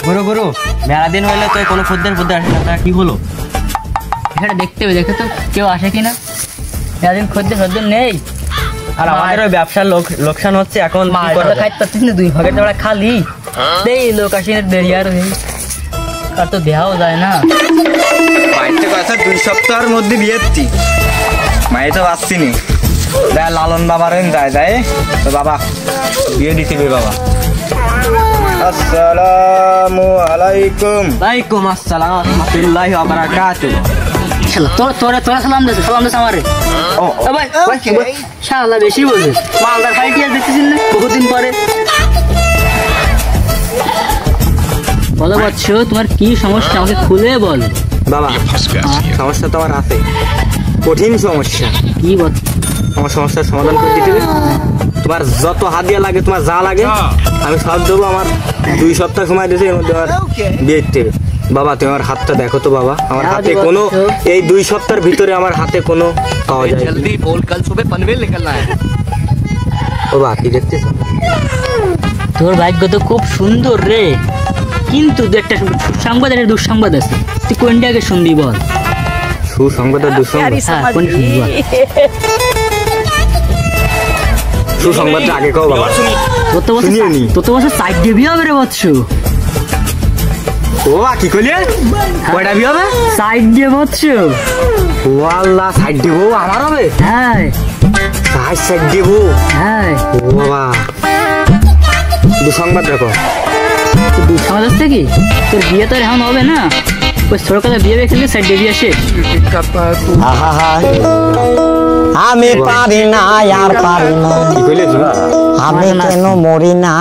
গুরু গুরু মেলা দিন হইলো তো কোনো ফুদ্দের আসে না, কি হলো? এখানে দেখতে হবে, দেখে তো কেউ আসে কিনা। মেলা দিন খদ্দের নেই, আর আমাদের ওই ব্যবসার লোকসান হচ্ছে এখন। খাইতে পারছিস না, 2 ভাগের জোড়া খালি দেই লোক আসি দেরি আর আর তো দেওয়াও যায় না। বাড়িতে কথা 2 সপ্তাহের মধ্যে বিয়েছি, মায়ে তো আসছি নি। লালন বাবার যায় তো বাবা বিয়ে দিতে বাবা। আসসালামু আলাইকুম। ওয়ালাইকুম আসসালাম ওয়া রাহমাতুল্লাহি ওয়া বারাকাতুহু। তোরা সালাম দে আমারে। ও ভাই শালা বেশি বলছে, মালদার ফাইটি আর দেখতেছিস না বহুদিন পরে। বলো বৎস, তোমার কি সমস্যা আমাকে খুলে বল। বাবা সমস্যা তো আমার আছে, কঠিন সমস্যা। কি বল? আমার সমস্যার সমাধান করে দিতে হবে। তোমার যত হাদিয়া লাগে, তোমার যা লাগে আমি সব দেবো। আমার 2 সপ্তাহ সময় দিয়েছে, এর মধ্যে আমার বিয়ে দিতে হবে। বাবা তুমি আমার হাতটা দেখো তো বাবা, আমার হাতে কোনো এই 2 সপ্তাহের ভিতরে আমার হাতে কোনো পাওয়া যায়। জলদি বল, কাল সুবহ পনভেল নিকলনা है। ও বাবা কি দেখতেছ? তোর ভাগ্য তো খুব সুন্দর রে, কিন্তু একটা সুসংবাদ একটা দুঃসংবাদ আছে। তুই কোনটা আগে শুনবি বল? সুসংবাদ আর দুঃসংবাদ? কোন শুনবি বল? সুসংবাদটা আগে কও বাবা। তোর তো বছর 4 বিয়ে হবে রে বৎস। ও কি কইলে? কয়টা বিয়ে হবে? 4 বৎস। ও আল্লাহ, 4 দিব আমার হবে? হ্যাঁ 4 দিব। হ্যাঁ ও বাবা, দুঃসংবাদ রাখো। দুঃসংবাদ হচ্ছে কি, তোর বিয়ে তো এখন হবে না। ওই ছোটকালে বিয়ে খেলে 4 বিয়ে আসে। আমি পারি না আর পারি না, কি কইলে? আমি কেন মরি না।